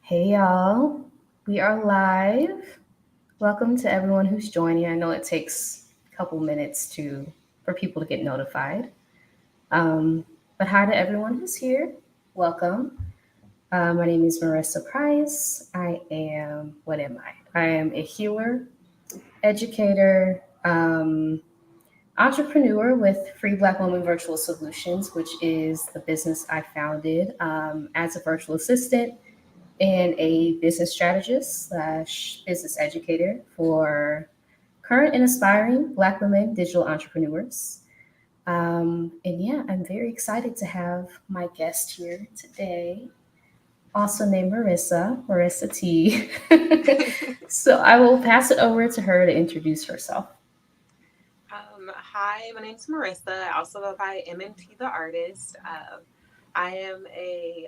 Hey y'all, we are live. Welcome to everyone who's joining. I know it takes a couple minutes for people to get notified. Um, but hi to everyone who's here. Welcome. My name is Marissa Price. What am I? I am a healer, educator, entrepreneur with Free Black Woman Virtual Solutions, which is the business I founded as a virtual assistant and a business strategist slash business educator for current and aspiring Black women digital entrepreneurs. And yeah, I'm very excited to have my guest here today, also named Marissa T. So I will pass it over to her to introduce herself. Hi, my name's Marissa. I also go by MMT the artist. I am a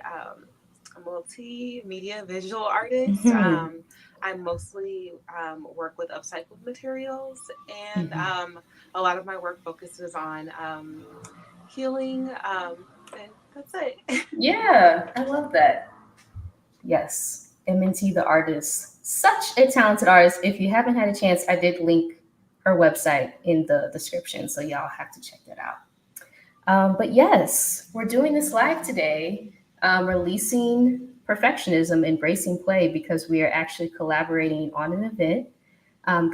multimedia visual artist. Mhm. I mostly work with upcycled materials, and Mhm. a lot of my work focuses on healing, and that's it. Yeah, I love that. Yes, MNT the artist, such a talented artist. If you haven't had a chance, I did link her website in the description, so y'all have to check that out. But yes, we're doing this live today, releasing Perfectionism, Embracing Play, because we are actually collaborating on an event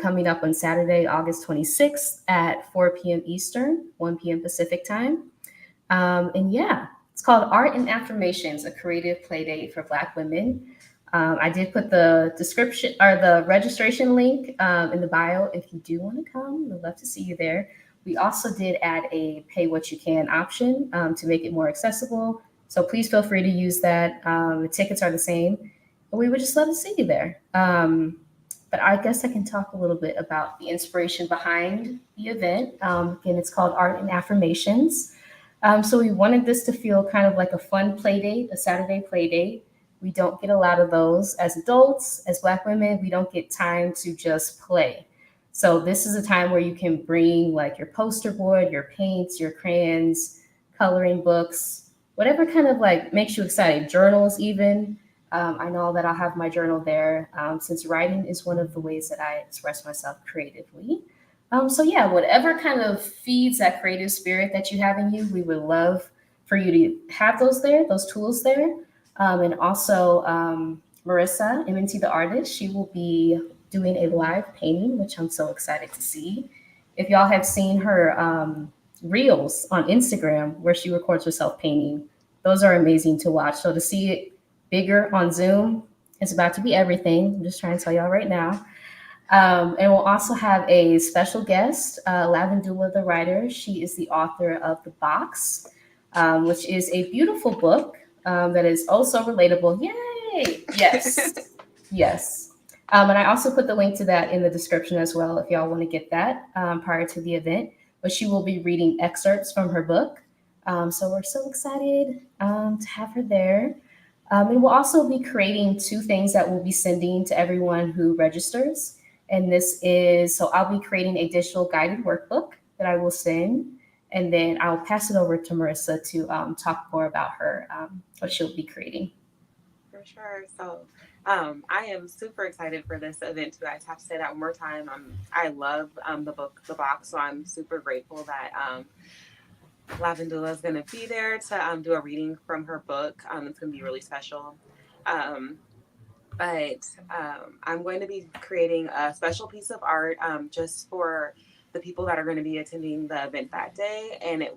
coming up on Saturday, August 26th at 4 p.m. Eastern, 1 p.m. Pacific time. And yeah, it's called Art and Affirmations, a creative play date for Black women. I did put the description or the registration link in the bio if you do want to come. We'd love to see you there. We also did add a pay what you can option to make it more accessible. So please feel free to use that. The tickets are the same. And we would just love to see you there. But I guess I can talk a little bit about the inspiration behind the event. Again, it's called Art and Affirmations. So we wanted this to feel kind of like a fun play date, a Saturday play date. We don't get a lot of those as adults, as Black women. We don't get time to just play. So this is a time where you can bring like your poster board, your paints, your crayons, coloring books, whatever kind of like makes you excited. Journals, even. I know that I'll have my journal there since writing is one of the ways that I express myself creatively. So yeah, whatever kind of feeds that creative spirit that you have in you, we would love for you to have those there, those tools there. And also, Marissa, MNT the artist, she will be doing a live painting, which I'm so excited to see. If y'all have seen her reels on Instagram where she records herself painting, those are amazing to watch. So to see it bigger on Zoom, it's about to be everything. I'm just trying to tell y'all right now. And we'll also have a special guest, Lavendula the writer. She is the author of The Box, which is a beautiful book that is also relatable. Yay! Yes, yes. And I also put the link to that in the description as well if y'all want to get that prior to the event. But she will be reading excerpts from her book. So we're so excited to have her there. And we'll also be creating two things that we'll be sending to everyone who registers. And this is so I'll be creating a digital guided workbook that I will send. And then I'll pass it over to Marissa to talk more about what she'll be creating. For sure. So, I am super excited for this event too. I have to say that one more time. I love the book, The Box, so I'm super grateful that Lavendula is going to be there to do a reading from her book. It's going to be really special. Um, but I'm going to be creating a special piece of art just for the people that are going to be attending the event that day, and it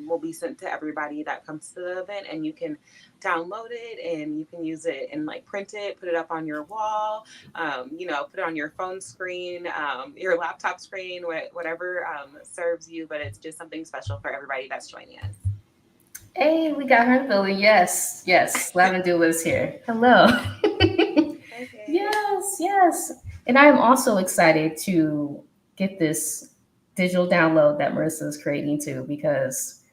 will be sent to everybody that comes to the event, and you can download it and you can use it and like print it, put it up on your wall, put it on your phone screen, your laptop screen, whatever serves you. But it's just something special for everybody that's joining us. Hey, we got her in the building. Yes, yes. Lavendula is here. Hello. Okay. Yes, yes. And I am also excited to get this digital download that Marissa is creating too, because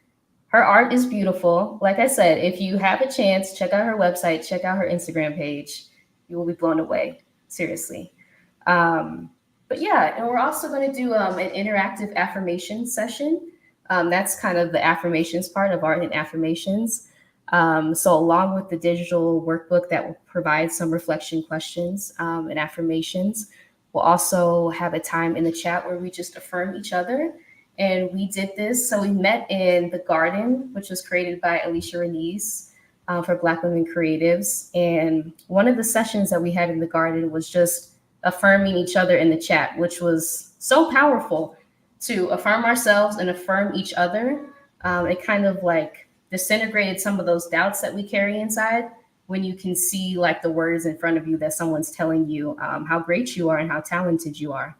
her art is beautiful. Like I said, if you have a chance, check out her website, check out her Instagram page. You will be blown away. Seriously. Um, but yeah, and we're also going to do an interactive affirmation session. That's kind of the affirmations part of art and affirmations. So, along with the digital workbook that will provide some reflection questions and affirmations, we'll also have a time in the chat where we just affirm each other. And we did this. So, we met in the garden, which was created by Alicia Renese for Black Women Creatives. And one of the sessions that we had in the garden was just affirming each other in the chat, which was so powerful to affirm ourselves and affirm each other. It kind of like disintegrated some of those doubts that we carry inside when you can see like the words in front of you that someone's telling you how great you are and how talented you are.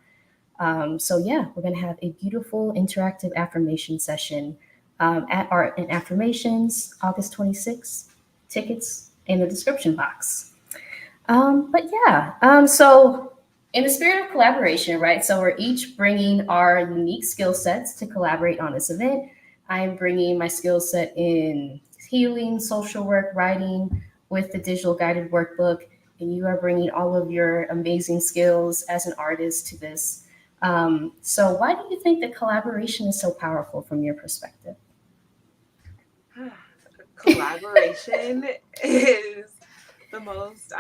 So yeah, we're gonna have a beautiful interactive affirmation session at Art and Affirmations, August 26th. Tickets in the description box. But yeah, so in the spirit of collaboration, right? So we're each bringing our unique skill sets to collaborate on this event. I'm bringing my skill set in healing, social work, writing with the digital guided workbook, and you are bringing all of your amazing skills as an artist to this. So, why do you think that collaboration is so powerful from your perspective? Collaboration is the most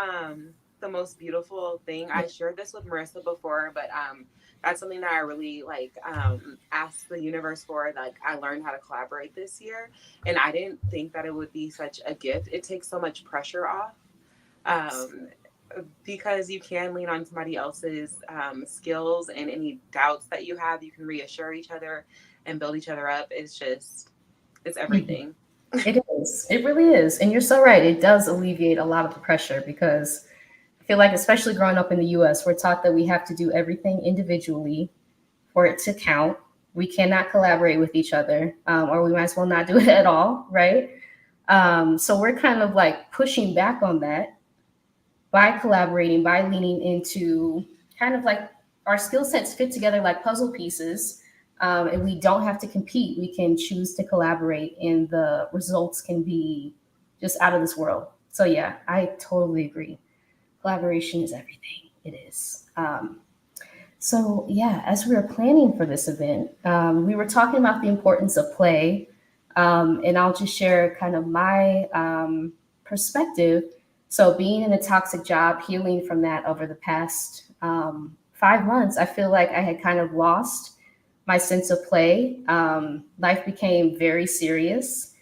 the most beautiful thing. I shared this with Marissa before, but that's something that I really like asked the universe for. Like I learned how to collaborate this year, and I didn't think that it would be such a gift. It takes so much pressure off. Um, because you can lean on somebody else's skills, and any doubts that you have, you can reassure each other and build each other up. It's everything. It is. It really is. And you're so right. It does alleviate a lot of the pressure because I feel like, especially growing up in the US, we're taught that we have to do everything individually for it to count. We cannot collaborate with each other, or we might as well not do it at all, right? So we're kind of like pushing back on that by collaborating, by leaning into kind of like our skill sets fit together like puzzle pieces. And we don't have to compete. We can choose to collaborate, and the results can be just out of this world. So, yeah, I totally agree. Collaboration is everything. It is. So, yeah, as we were planning for this event, we were talking about the importance of play. And I'll just share kind of my perspective. So, being in a toxic job, healing from that over the past 5 months, I feel like I had kind of lost my sense of play. Life became very serious.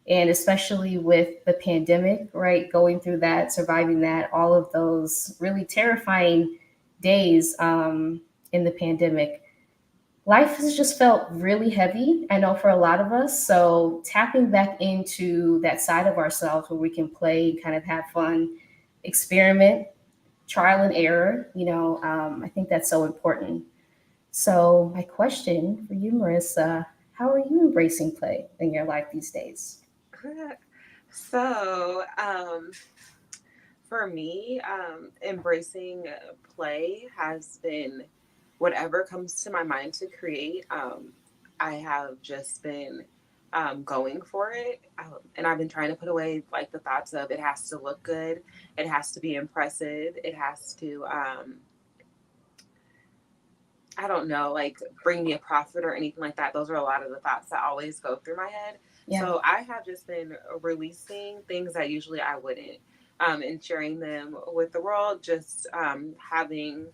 And especially with the pandemic, right? Going through that, surviving that, all of those really terrifying days in the pandemic, life has just felt really heavy. I know for a lot of us. So tapping back into that side of ourselves where we can play, kind of have fun, experiment, trial and error, I think that's so important. So my question for you, Marissa, how are you embracing play in your life these days? So, for me, embracing play has been whatever comes to my mind to create. I have just been going for it, and I've been trying to put away like the thoughts of it has to look good, it has to be impressive, it has to I don't know, like bring me a profit or anything like that. Those are a lot of the thoughts that always go through my head. Yeah. So I have just been releasing things that usually I wouldn't, and sharing them with the world. Just having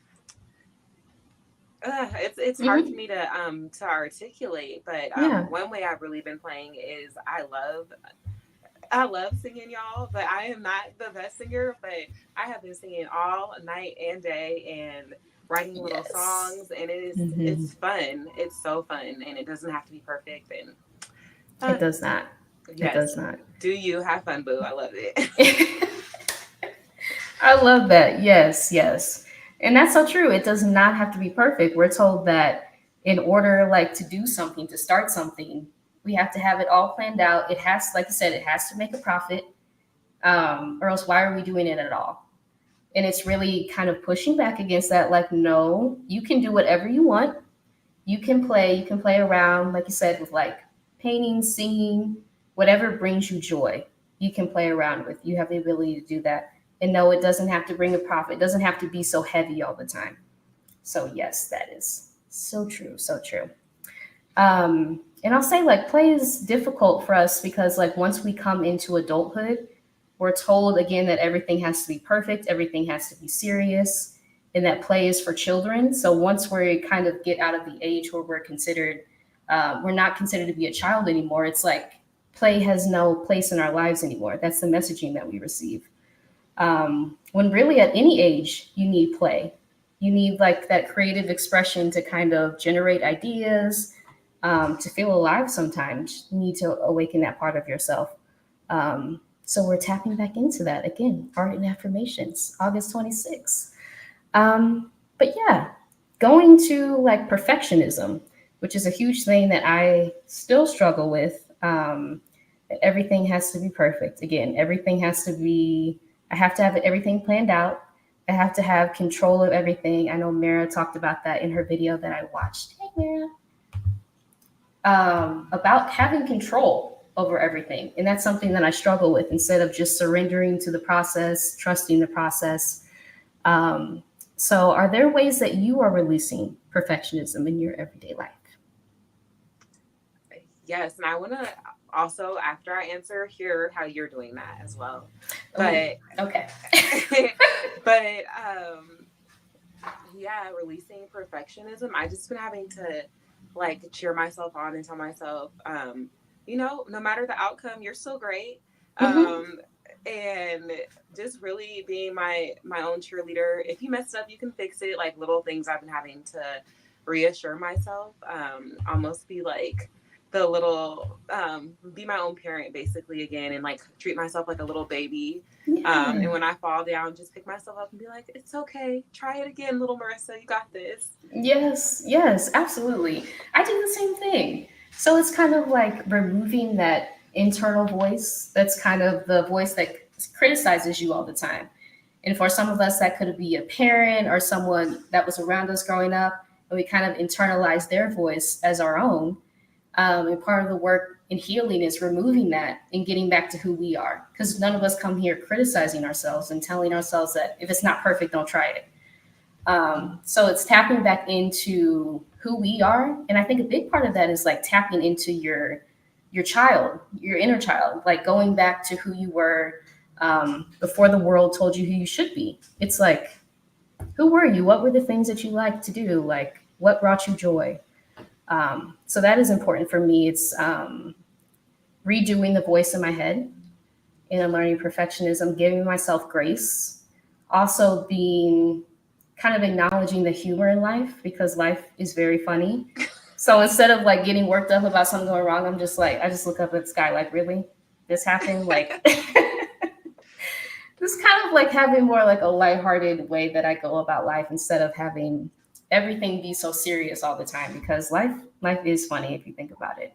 it's hard for Hmm. me to articulate, but Yeah. one way I've really been playing is I love singing, y'all, but I am not the best singer. But I have been singing all night and day and writing little Yes. songs, and Hmm. it's fun. It's so fun, and it doesn't have to be perfect. And It uh, does not. It yes, does not. do you have fun, boo? I love it. I love that. Yes, yes. And that's so true. It does not have to be perfect. We're told that in order like to do something, to start something, we have to have it all planned out. It has, like you said, it has to make a profit. Or else why are we doing it at all? And it's really kind of pushing back against that, like, no, you can do whatever you want. You can play around, like you said, with like painting, singing, whatever brings you joy, you can play around with. You have the ability to do that. And no, it doesn't have to bring a profit. It doesn't have to be so heavy all the time. So yes, that is so true, so true. And I'll say like play is difficult for us because like once we come into adulthood, we're told again that everything has to be perfect, everything has to be serious, and that play is for children. So once we kind of get out of the age where we're not considered to be a child anymore. It's like play has no place in our lives anymore. That's the messaging that we receive. When really at any age you need play, you need like that creative expression to kind of generate ideas, to feel alive. Sometimes you need to awaken that part of yourself. So we're tapping back into that again. Art and Affirmations, August 26th. But yeah, going to like perfectionism, which is a huge thing that I still struggle with. Everything has to be perfect. Again, everything has to be, I have to have everything planned out. I have to have control of everything. I know Mara talked about that in her video that I watched. Hey, Mara. About having control over everything. And that's something that I struggle with instead of just surrendering to the process, trusting the process. Um, so, are there ways that you are releasing perfectionism in your everyday life? Yes, and I want to also, after I answer, hear how you're doing that as well. Oh, But, okay. but yeah, releasing perfectionism. I just been having to like cheer myself on and tell myself, no matter the outcome, you're still great. Mm-hmm. Um, and just really being my own cheerleader. If you messed up, you can fix it. Like little things I've been having to reassure myself. Almost be like the little be my own parent basically again, and like treat myself like a little baby. Yeah. And when I fall down, just pick myself up and be like, it's okay. Try it again, little Marissa. You got this. Yes, yes, absolutely. I do the same thing. So it's kind of like removing that internal voice that's kind of the voice that criticizes you all the time. And for some of us, that could be a parent or someone that was around us growing up, and we kind of internalize their voice as our own. And part of the work in healing is removing that and getting back to who we are. Because none of us come here criticizing ourselves and telling ourselves that if it's not perfect, don't try it. So it's tapping back into who we are, and I think a big part of that is like tapping into your child, your inner child, like going back to who you were before the world told you who you should be. It's like, who were you? What were the things that you liked to do? Like, what brought you joy? So that is important for me. It's redoing the voice in my head in Unlearning Perfectionism, giving myself grace, also being kind of acknowledging the humor in life because life is very funny. So instead of like getting worked up about something going wrong, I'm just like, I just look up at the sky like, really? This happened? Like, just kind of like having more like a lighthearted way that I go about life instead of having everything be so serious all the time because life is funny if you think about it.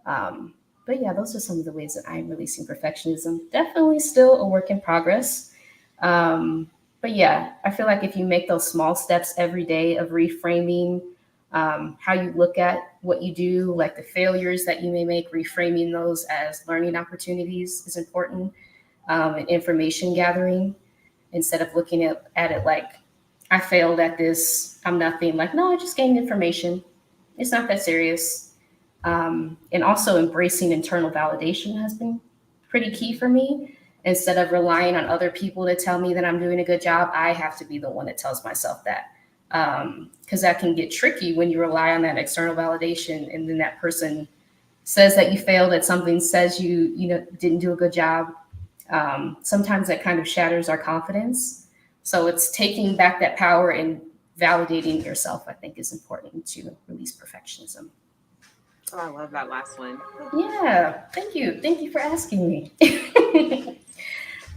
Um, but yeah, those are some of the ways that I'm releasing perfectionism. Definitely still a work in progress. But yeah, I feel like if you make those small steps every day of reframing how you look at what you do, like the failures that you may make, reframing those as learning opportunities is important, and information gathering instead of looking at it like, I failed at this, I'm nothing. Like, no, I just gained information. It's not that serious. And also embracing internal validation has been pretty key Mm-hmm. for me. Instead of relying on other people to tell me that I'm doing a good job, I have to be the one that tells myself that. Because that can get tricky when you rely on that external validation, and then that person says that you failed at something, says you didn't do a good job. Sometimes that kind of shatters our confidence. So it's taking back that power and validating yourself. I think is important to release perfectionism. Oh, I love that last one. Yeah, thank you. Thank you for asking me.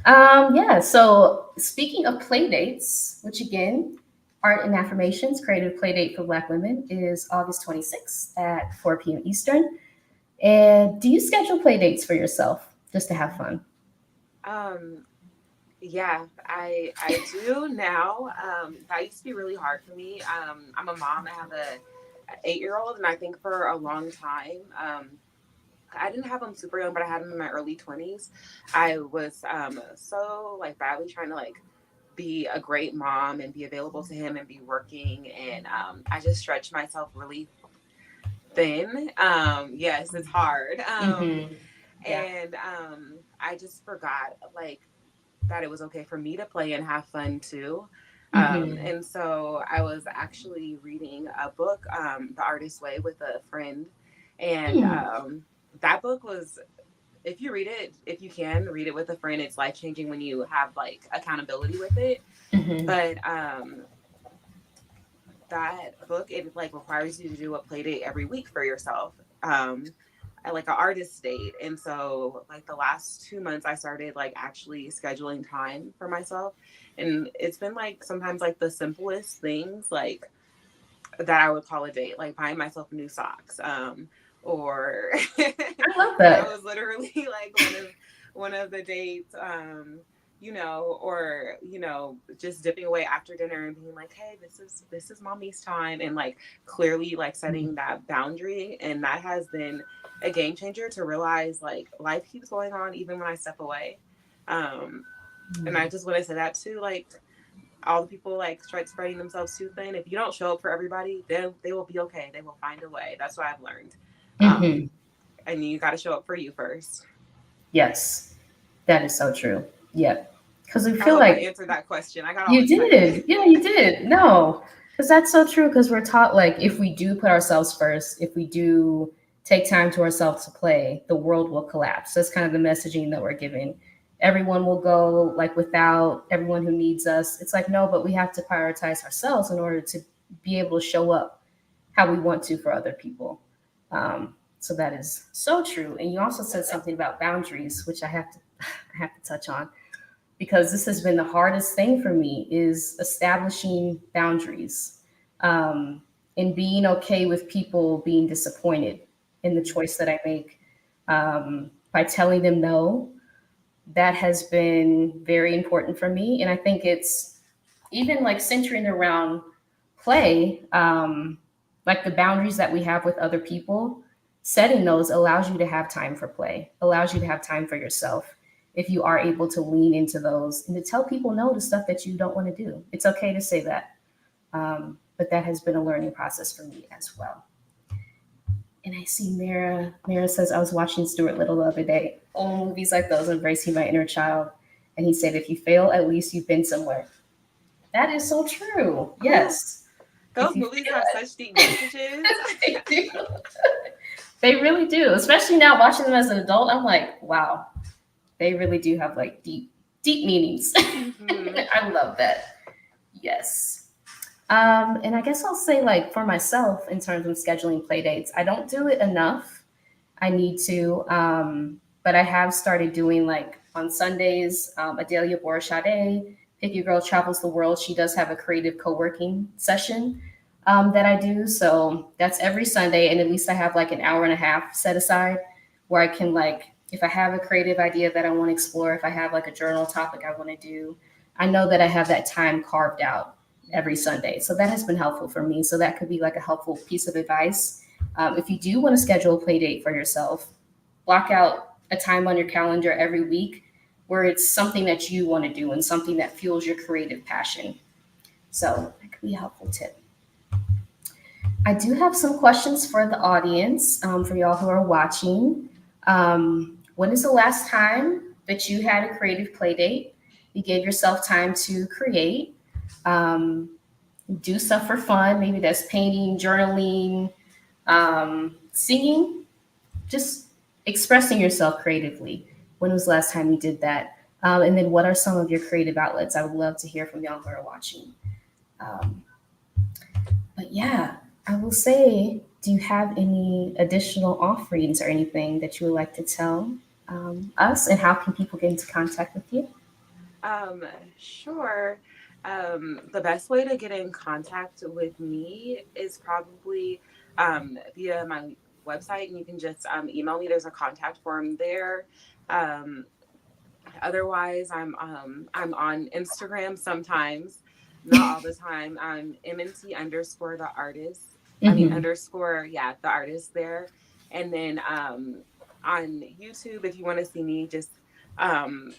Yeah, so speaking of play dates, which again, Art and Affirmations, Creative Playdate for Black Women is August 26th at 4 p.m. Eastern. And do you schedule play dates for yourself just to have fun? Um, yeah, I do now. That used to be really hard for me. I'm a mom. I have a 8-year old, and I think for a long time, I didn't have him super young, but I had him in my early 20s. I was so like badly trying to like be a great mom and be available to him and be working, and I just stretched myself really thin. Yes, it's hard. Mm-hmm. Yeah. And I just forgot like that it was okay for me to play and have fun too. Mm-hmm. And so I was actually reading a book, The Artist's Way, with a friend. And that book was, if you read it, if you can read it with a friend, it's life changing when you have like accountability with it. Mm-hmm. But that book, it like requires you to do a play date every week for yourself. At like an artist date. And so like the last 2 months I started like actually scheduling time for myself. And it's been like sometimes like the simplest things like that I would call a date, like buying myself new socks. Or I love that that. was literally like one of the dates. Or just dipping away after dinner and being like, hey, this is mommy's time, and like clearly like setting that boundary. And that has been a game changer to realize like life keeps going on even when I step away. um and I just want to say that too, like all the people like spreading themselves too thin. If you don't show up for everybody, then they will be okay. They will find a way. That's what I've learned. Mm-hmm. And you got to show up for you first. Yes, that is so true. Yeah, because we I feel hope I like answered that question. I got all you excited. did. Yeah, you did. No, because that's so true. Because we're taught like if we do put ourselves first, if we do take time to ourselves to play, the world will collapse. That's kind of the messaging that we're given. Everyone will go like without everyone who needs us. It's like no, but we have to prioritize ourselves in order to be able to show up how we want to for other people. So that is so true. And you also said something about boundaries, which I have to I have to touch on because this has been the hardest thing for me is establishing boundaries and being okay with people being disappointed in the choice that I make by telling them no. That has been very important for me, and I think it's even like centering around play, like the boundaries that we have with other people, setting those allows you to have time for play, allows you to have time for yourself. If you are able to lean into those and to tell people no to stuff that you don't want to do, it's okay to say that. But that has been a learning process for me as well. And I see Mara. Mara says, I was watching Stuart Little the other day. Oh, movies like those, Embracing My Inner Child. And he said, if you fail, at least you've been somewhere. That is so true. Oh, Yes. If those you movies have such deep messages. they do. They really do. Especially now watching them as an adult, I'm like, wow, they really do have like deep, deep meanings. Hmm. I love that. Yes. And I guess I'll say like for myself in terms of scheduling play dates, I don't do it enough. I need to. But I have started doing like on Sundays, Adelia Borishade, Pick Your Girl Travels the World. She does have a creative co-working session that I do. So that's every Sunday. And at least I have like an hour and a half set aside where I can like, if I have a creative idea that I want to explore, if I have like a journal topic I want to do, I know that I have that time carved out every Sunday. So that has been helpful for me. So that could be like a helpful piece of advice. If you do want to schedule a play date for yourself, block out a time on your calendar every week where it's something that you want to do and something that fuels your creative passion. So that could be a helpful tip. I do have some questions for the audience, for y'all who are watching. When is the last time that you had a creative play date? You gave yourself time to create, um, do stuff for fun. Maybe that's painting, journaling, singing, just expressing yourself creatively. When was the last time you did that? And then what are some of your creative outlets? I would love to hear from y'all who are watching. Um, but yeah, I will say, do you have any additional offerings or anything that you would like to tell us? And how can people get into contact with you? Um, sure. The best way to get in contact with me is probably via my website, and you can just email me. There's a contact form there. Um, Otherwise, I'm on Instagram sometimes, not all the time. I'm MNT underscore the artist. I mean Mm-hmm. underscore, yeah, the artist there. And then on YouTube, if you want to see me, just um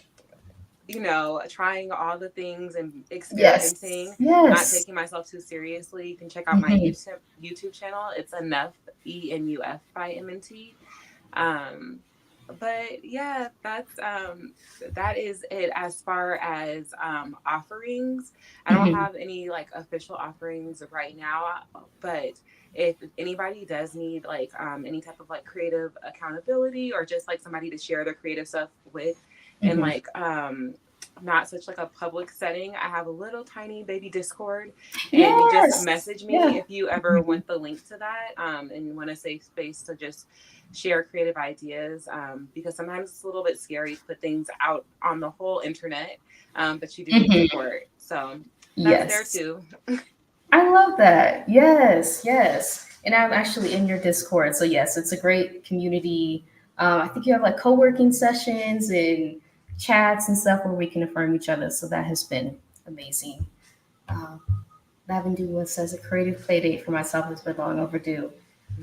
trying all the things and Yes. experimenting, not Yes. taking myself too seriously, you can check out my Mhm. YouTube channel. It's Enough, ENUF by MNT. Um, but yeah, that is it as far as offerings. I don't Mhm. have any like official offerings right now, but if anybody does need like any type of like creative accountability or just like somebody to share their creative stuff with, and Mhm. like not such like a public setting, I have a little tiny baby Discord, and you just Yes. message me Yeah. if you ever Mhm. want the link to that, and want a safe space to just share creative ideas, because sometimes it's a little bit scary to put things out on the whole internet, but you do need Mhm. support. So that's there Yes. too. I love that. Yes, yes. And I'm actually in your Discord. So, yes, it's a great community. I think you have like co working sessions and chats and stuff where we can affirm each other. So, that has been amazing. Um, having to do what says a creative play date for myself has been long overdue.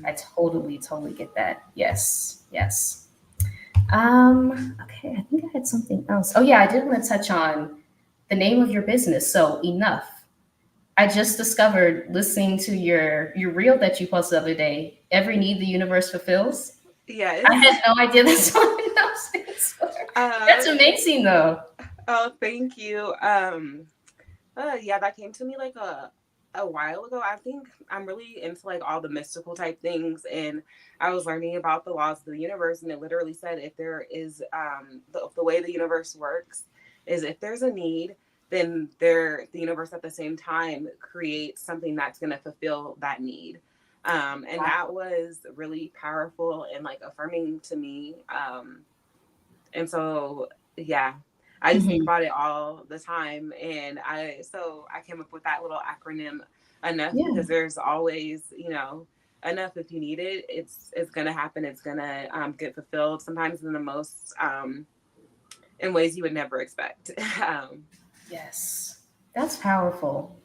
I totally, totally get that. Yes, yes. Okay, I think I had something else. Oh, yeah, I did want to touch on the name of your business. So, Enough. I just discovered listening to your reel that you posted the other day. Every need the universe fulfills. I Yes. had no idea that's what it stands for. uh, That's amazing, though. oh, thank you. Yeah, that came to me like a while ago. I think I'm really into like all the mystical type things, and I was learning about the laws of the universe, and it literally said if there is the way the universe works is if there's a need, then the universe at the same time creates something that's going to fulfill that need. And that was really powerful and like affirming to me. And so, yeah, I just think Hmm. about it all the time. And I came up with that little acronym, Enough, Yeah. because there's always, enough. If you need it, it's gonna happen. It's gonna get fulfilled, sometimes in the most in ways you would never expect. Yes. That's powerful.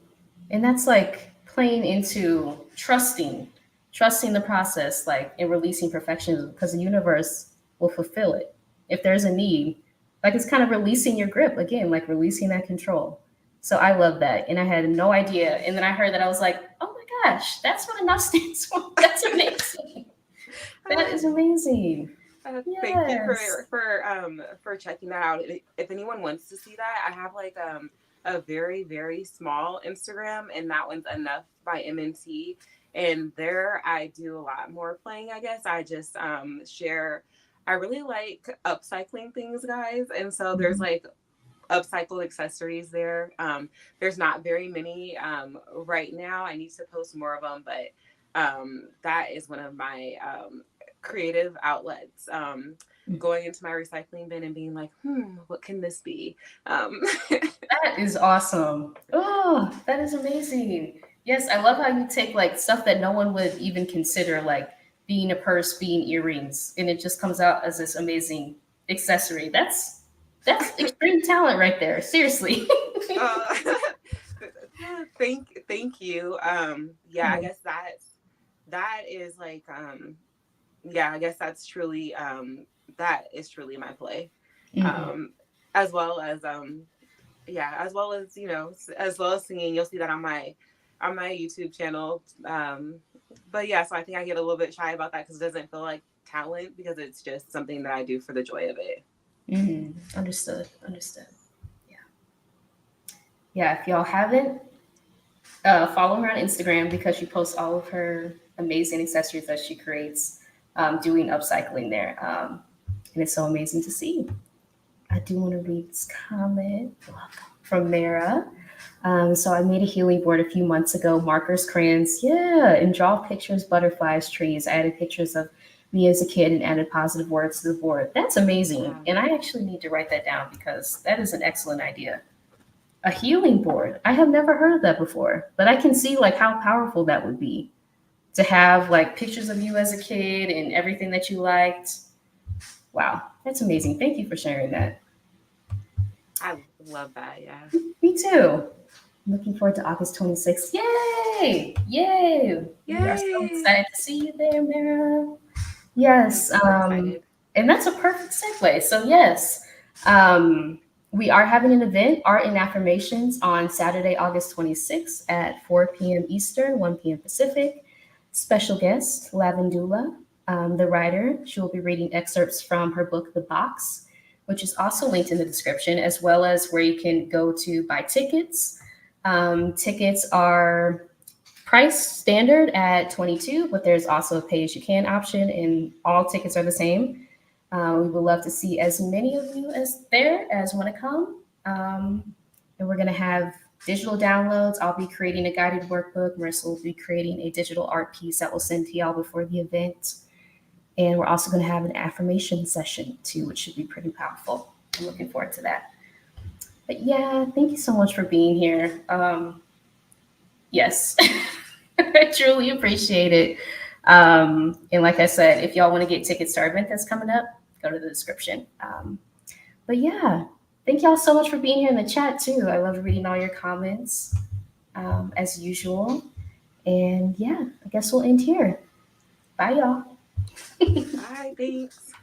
And that's like playing into trusting the process, like in releasing perfectionism, because the universe will fulfill it. If there's a need, like it's kind of releasing your grip again, like releasing that control. So I love that. And I had no idea. And then I heard that I was like, oh my gosh, that's what enough stands for. That's amazing. That is amazing. Thank you Yes. for checking that out. If anyone wants to see that, I have like a very very small Instagram, and that one's Enough by MNT. And there I do a lot more playing. I guess I just share. I really like upcycling things, guys, and so there's Mhm. like upcycled accessories there. There's not very many right now. I need to post more of them, but that is one of my creative outlets. Going into my recycling bin and being like, what can this be? Um, That is awesome. Oh, that is amazing. Yes, I love how you take like stuff that no one would even consider, like being a purse, being earrings, and it just comes out as this amazing accessory. That's extreme talent right there. Seriously. uh, thank you. Yeah, I Mhm. guess that is like yeah, I guess that is truly my play. Mhm. Um, as well as yeah, as well as as well as singing. You'll see that on my YouTube channel. But yeah, so I think I get a little bit shy about that because it doesn't feel like talent, because it's just something that I do for the joy of it. Mhm. Understood. Understood. Yeah. Yeah. If y'all haven't, follow her on Instagram because she posts all of her amazing accessories that she creates, doing upcycling there. And it's so amazing to see. I do want to read this comment from Mara. So I made a healing board a few months ago, markers, crayons, yeah, and draw pictures, butterflies, trees. I added pictures of me as a kid and added positive words to the board. That's amazing. Wow. And I actually need to write that down because that is an excellent idea. A healing board. I have never heard of that before, but I can see like how powerful that would be to have like pictures of you as a kid and everything that you liked. Wow, that's amazing. Thank you for sharing that. I love that. Yeah. Me too. Looking forward to August 26th. Yay! Yay! We are so Yay! excited to see you there, Mara. I'm Yes. super excited. And that's a perfect segue. So, yes. Um, We are having an event, Art and Affirmations, on Saturday, August 26th at 4 p.m. Eastern, 1 p.m. Pacific. Special guest, Lavendula, the writer. She will be reading excerpts from her book, The Box, which is also linked in the description, as well as where you can go to buy tickets. Tickets are price standard at 22, but there's also a pay as you can option, and all tickets are the same. We would love to see as many of you as there as want to come. And we're going to have digital downloads. I'll be creating a guided workbook. Marissa will be creating a digital art piece that we'll send to y'all before the event. And we're also going to have an affirmation session too, which should be pretty powerful. I'm looking forward to that. But yeah, thank you so much for being here. Yes, I truly appreciate it. And like I said, if y'all want to get tickets to our event that's coming up, go to the description. But yeah, thank y'all so much for being here in the chat too. I love reading all your comments as usual. And yeah, I guess we'll end here. Bye, y'all. Bye, thanks.